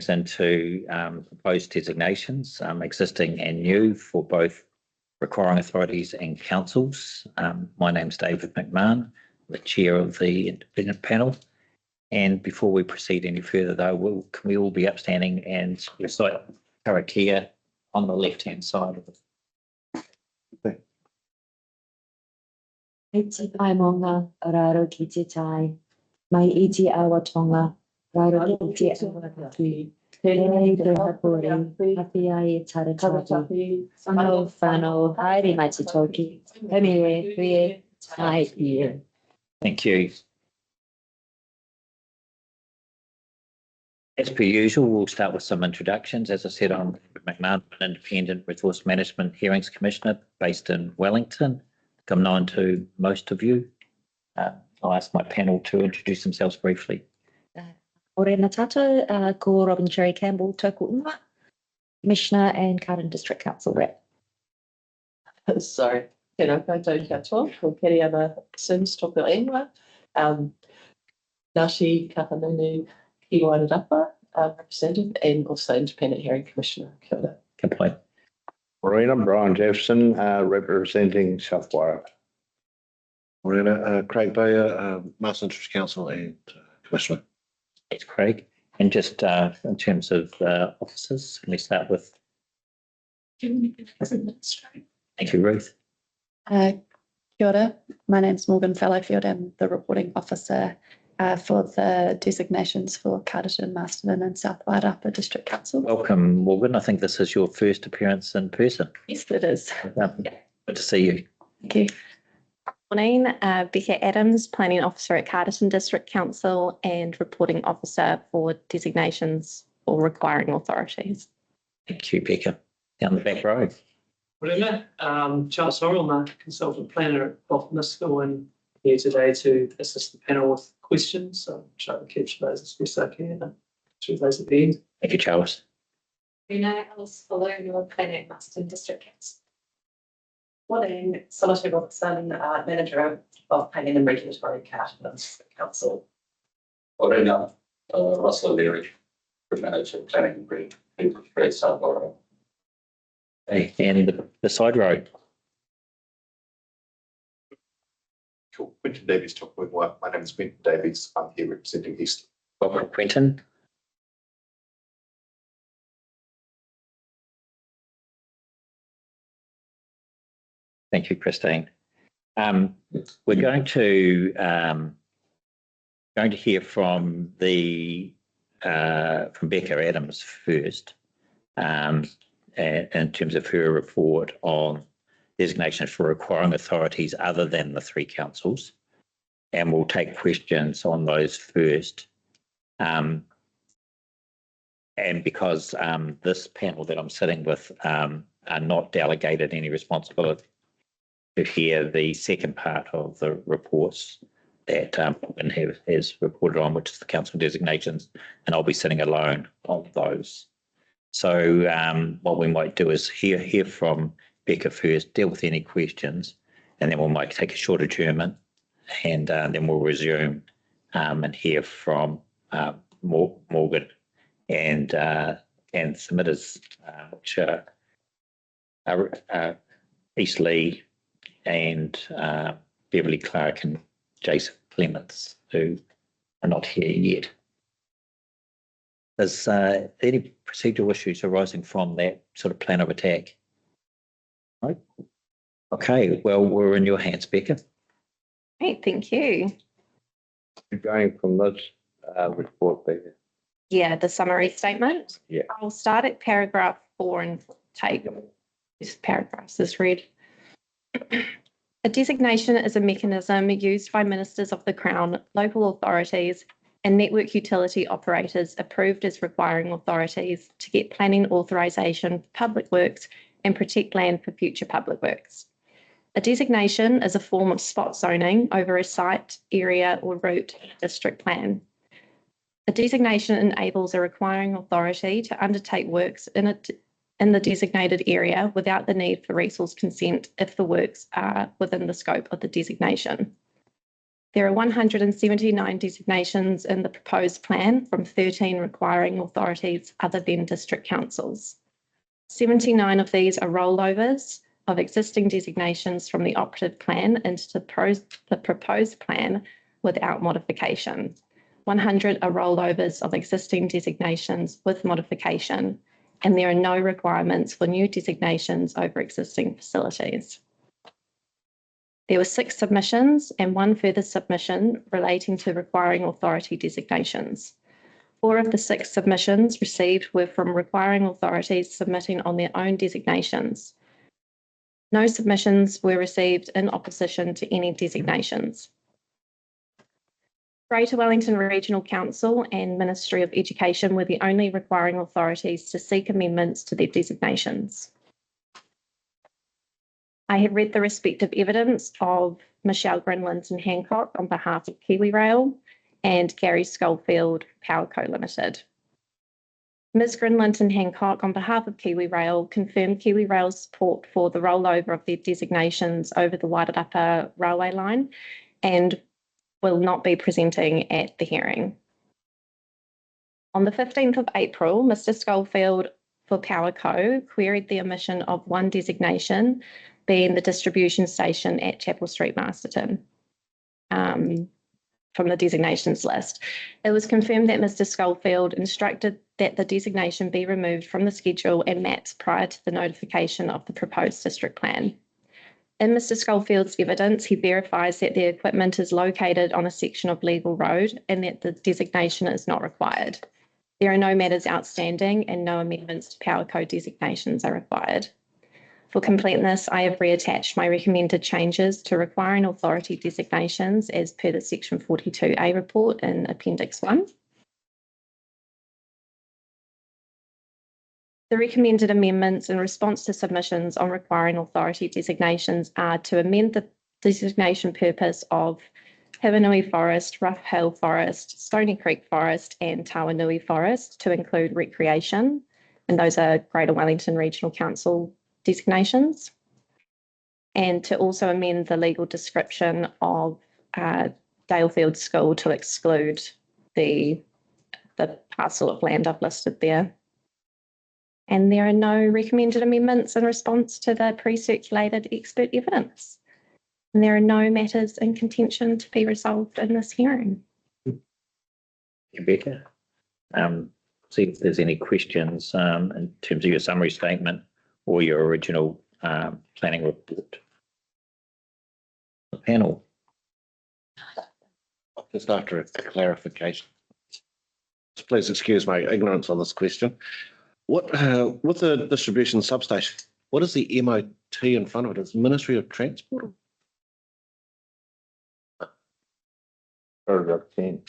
into proposed designations, existing and new, for both requiring authorities and councils. My name's David McMahon, the chair of the independent panel. And before we proceed any further, though, can we all be upstanding and recite karakia on the left-hand side of the Iti pai monga, raro ki te tai, mai iti awa tonga, raro ki te awa ki, Tēnei te hapori, hapi ai e tarataki, whano, haere mai te toki, hemire, rie, tai here. Thank you. As per usual, we'll start with some introductions. As I said, I'm McMahon, an Independent Resource Management Hearings Commissioner based in Wellington. I'm known to most of you. I'll ask my panel to introduce themselves briefly. Morena tato, ko Robin Cherry Campbell, tōku ingoa, Commissioner and Carden District Council Rep. Sorry, tēnā koutou katoa, ko Keriana Sims tōku ingoa, Ngāti Kahanunu ki Wairarapa, representative and also Independent Hearing Commissioner. Kia ora. Good point. Morena, Brian Jefferson, representing South Wairarapa. Morena, Craig Bayer, Master Interest Council and Commissioner. Thanks, Craig. And just in terms of officers, can we start with? Thank you, Ruth. Kia ora. My name's Morgan Fallowfield. I'm the reporting officer for the designations for Carterton, Masterton and South Wairarapa District Council. Welcome, Morgan. I think this is your first appearance in person. Yes, it is. Good to see you. Thank you. Morning, Becca Adams, Planning Officer at Carterton District Council and Reporting Officer for Designations for Requiring Authorities. Thank you, Becca. Down the back row. Morena, Charles Horrell, I'm a Consultant Planner at Bottom School and here today to assist the panel with questions. So I'm trying to capture those as best I can and through those at the end. Thank you, Charles. Rena Alice Fuller, your Planning at Masterton District Council. Morning, Solitary Robertson, Manager of Planning and Regulatory Carterton District Council. Morena, Russell Leary, Manager of Planning and Regulatory South Wairarapa. Hey, and the side row. Cool. Quentin Davies, talking with work. My name is Quentin Davies. I'm here representing East. Welcome, Quentin. Thank you, Christine. We're going to hear from the from Becca Adams first, in terms of her report on designations for requiring authorities other than the three councils, and we'll take questions on those first. And because this panel that I'm sitting with are not delegated any responsibility to hear the second part of the reports that Morgan has reported on, which is the council designations, and I'll be sitting alone on those. So what we might do is hear from Becca first, deal with any questions, and then we might take a short adjournment, and then we'll resume and hear from Morgan and submitters, which are Eastleigh and Beverly Clark and Jason Clements, who are not here yet. There's any procedural issues arising from that sort of plan of attack? Right. Okay, well, we're in your hands, Becca. Great, thank you. You're going from this report, Becca. Yeah, the summary statement. Yeah. I'll start at paragraph 4 and take this paragraph as read. A designation is a mechanism used by ministers of the Crown, local authorities, and network utility operators approved as requiring authorities to get planning authorisation for public works and protect land for future public works. A designation is a form of spot zoning over a site, area or route in a district plan. A designation enables a requiring authority to undertake works in the designated area without the need for resource consent if the works are within the scope of the designation. There are 179 designations in the proposed plan, from 13 requiring authorities other than district councils. 79 of these are rollovers of existing designations from the operative plan into the proposed plan without modification. 100 are rollovers of existing designations with modification, and there are no requirements for new designations over existing facilities. There were 6 submissions and 1 further submission relating to requiring authority designations. 4 of the 6 submissions received were from requiring authorities submitting on their own designations. No submissions were received in opposition to any designations. Greater Wellington Regional Council and Ministry of Education were the only requiring authorities to seek amendments to their designations. I have read the respective evidence of Michelle Grinland and Hancock on behalf of Kiwi Rail and Gary Schofield, Powerco Limited. Ms. Grinland and Hancock, on behalf of Kiwi Rail, confirmed Kiwi Rail's support for the rollover of their designations over the Wairarapa railway line and will not be presenting at the hearing. On the 15th of April, Mr. Schofield for Powerco queried the omission of 1 designation, being the distribution station at Chapel Street, Masterton, from the designations list. It was confirmed that Mr. Schofield instructed that the designation be removed from the schedule and maps prior to the notification of the proposed district plan. In Mr. Schofield's evidence, he verifies that the equipment is located on a section of legal road and that the designation is not required. There are no matters outstanding and no amendments to Powerco designations are required. For completeness, I have reattached my recommended changes to requiring authority designations as per the Section 42A report in Appendix 1. The recommended amendments in response to submissions on requiring authority designations are to amend the designation purpose of Hiwanui Forest, Rough Hill Forest, Stony Creek Forest and Tawanui Forest to include recreation, and those are Greater Wellington Regional Council designations, and to also amend the legal description of Dalefield School to exclude the parcel of land I've listed there. And there are no recommended amendments in response to the pre-circulated expert evidence. And there are no matters in contention to be resolved in this hearing. Rebecca, see if there's any questions in terms of your summary statement or your original planning report. The panel. Just after a clarification. Please excuse my ignorance on this question. What with the distribution substation, what is the MOT in front of it? Is Ministry of Transport? Paragraph 10.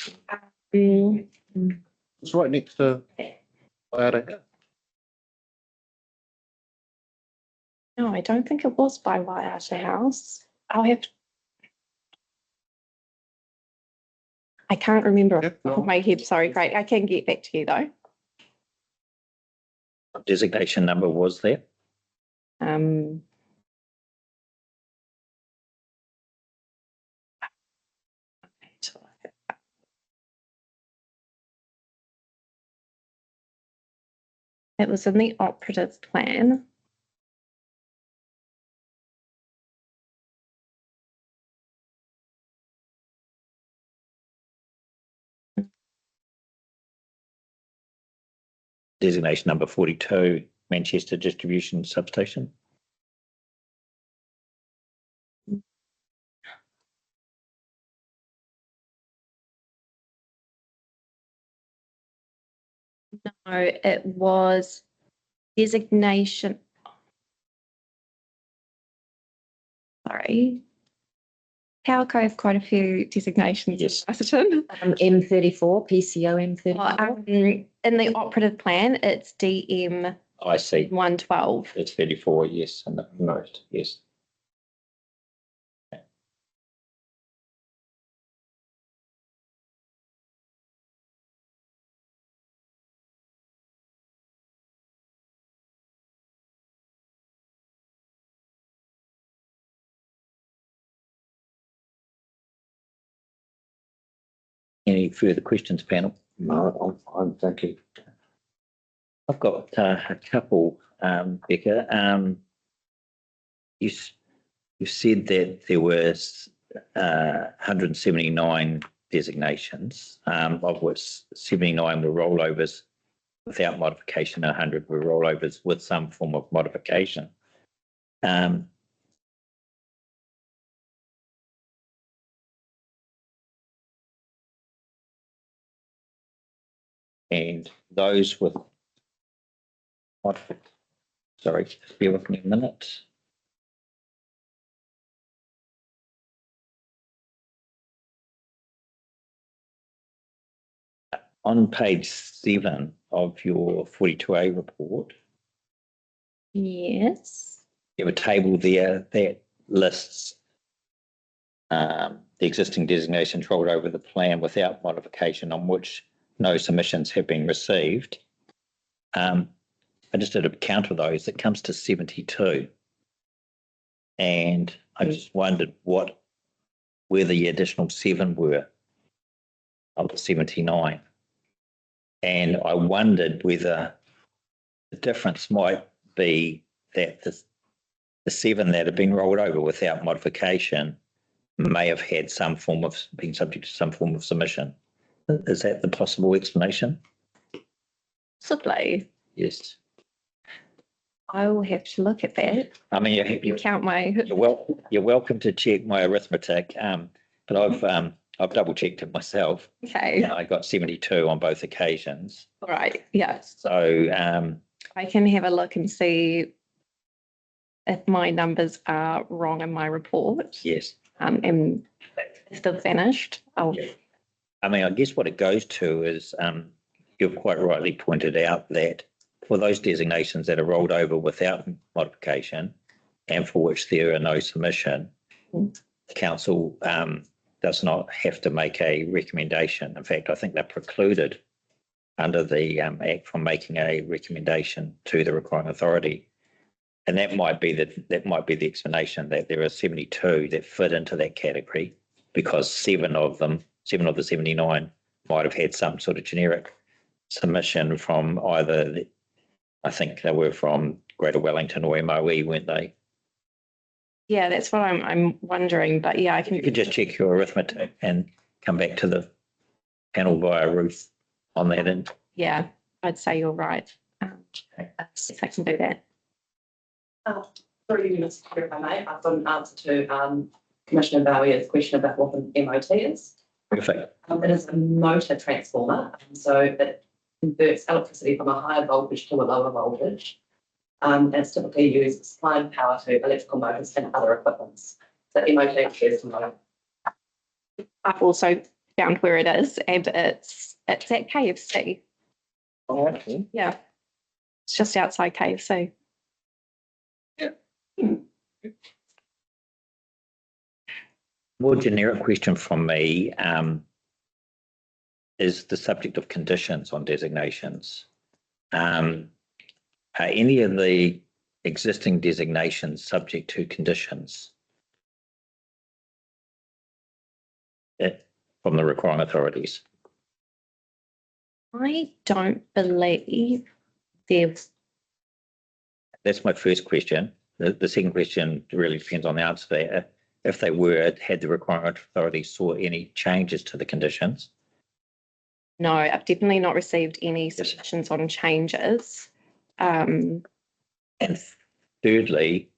It's right next to Waiarapa. No, I don't think it was by Waiata House. I can't remember off the top of my head. Sorry, great. I can get back to you though. Designation number was there? It was in the operative plan. Designation number 42, Manchester Distribution Substation. No, it was designation. Sorry. Powerco have quite a few designations. Yes. M34, PCO M34. In the operative plan, it's DM I see. 112. It's 34, yes, and the note, yes. Any further questions, panel? No, I'm thinking. I've got a couple, Becca. You said that there was 179 designations, of which 79 were rollovers without modification, and 100 were rollovers with some form of modification. And those with sorry, just bear with me a minute. On page 7 of your 42A report, Yes. you have a table there that lists the existing designations rolled over the plan without modification on which no submissions have been received. I just did a count of those. It comes to 72. And I just wondered where the additional 7 were of the 79. And I wondered whether the difference might be that the 7 that have been rolled over without modification may have had been subject to some form of submission. Is that the possible explanation? Possibly. Yes. I will have to look at that. I mean, You count my. you're welcome to check my arithmetic, but I've double checked it myself. Okay. I got 72 on both occasions. All right. Yeah. So I can have a look and see if my numbers are wrong in my report. yes. And if they've vanished, I'll. Yeah. I mean, I guess what it goes to is you've quite rightly pointed out that for those designations that are rolled over without modification and for which there are no submission, the council does not have to make a recommendation. In fact, I think they're precluded under the Act from making a recommendation to the requiring authority. And that might be the explanation, that there are 72 that fit into that category because 7 of the 79 might have had some sort of generic submission from either, I think they were from Greater Wellington or MOE, weren't they? Yeah, that's what I'm wondering. But yeah, I can. You could just check your arithmetic and come back to the panel via Ruth on that end. Yeah, I'd say you're right. Yes, I can do that. Sorry, Mr. Chair, if I may, I've got an answer to Commissioner Bowier's question about what an MOT is. Perfect. It is a motor transformer, so it converts electricity from a higher voltage to a lower voltage. And it's typically used supplying power to electrical motors and other equipments. So MOT refers to motor. I've also found where it is, and it's at KFC. Oh, okay. Yeah, it's just outside KFC. More generic question from me is the subject of conditions on designations. Are any of the existing designations subject to conditions from the requiring authorities? I don't believe they've. That's my first question. The second question really depends on the answer there. If they were, had the requiring authority saw any changes to the conditions? No, I've definitely not received any suggestions on changes. And thirdly,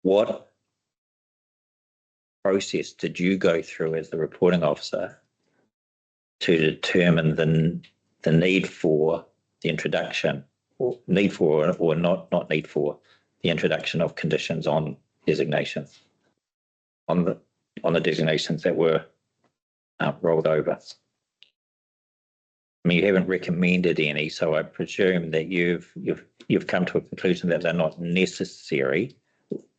what process did you go through as the reporting officer to determine the need for the introduction, or need for or not need for the introduction of conditions on designations, on the designations that were rolled over? I mean, you haven't recommended any, so I presume that you've come to a conclusion that they're not necessary.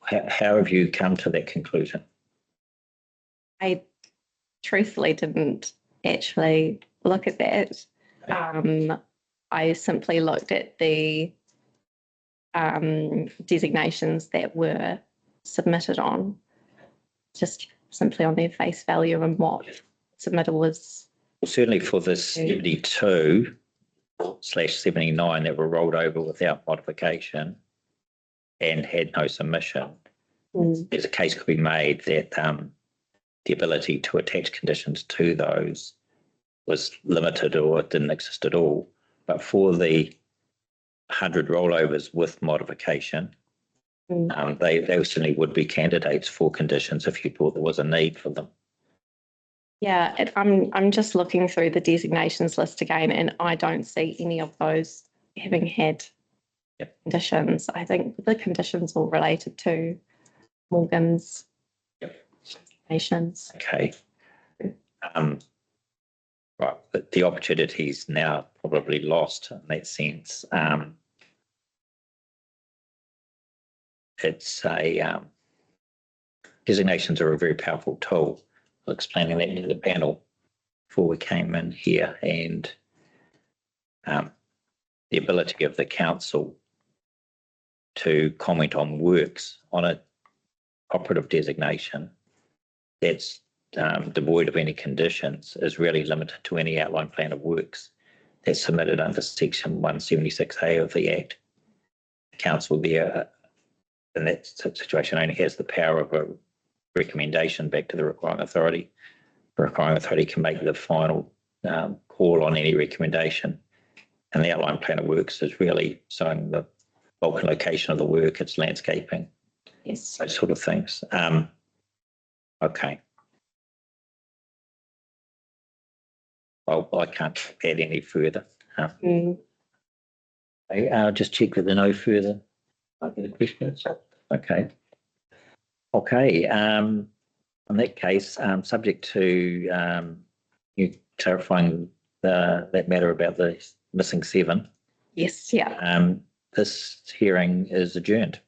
How have you come to that conclusion? I truthfully didn't actually look at that. I simply looked at the designations that were submitted on, just simply on their face value and what submittal was, Certainly for the 72/79 that were rolled over without modification and had no submission, there's a case could be made that the ability to attach conditions to those was limited or didn't exist at all. But for the 100 rollovers with modification, they certainly would be candidates for conditions if you thought there was a need for them. yeah, I'm just looking through the designations list again, and I don't see any of those having had conditions. I think the conditions all related to Morgan's designations. Okay. Right, but the opportunity's now probably lost in that sense. It's designations are a very powerful tool. I was explaining that to the panel before we came in here, and the ability of the council to comment on works on a operative designation that's devoid of any conditions is really limited to any outline plan of works that's submitted under section 176A of the Act. The council there in that situation only has the power of a recommendation back to the requiring authority. The requiring authority can make the final call on any recommendation, and the outline plan of works is really showing the bulk and location of the work, its landscaping, Yes. those sort of things. Okay. Well, I can't add any further. I'll just check that there are no further questions. Okay. Okay. In that case, subject to you clarifying that matter about the missing 7. Yes, yeah. This hearing is adjourned.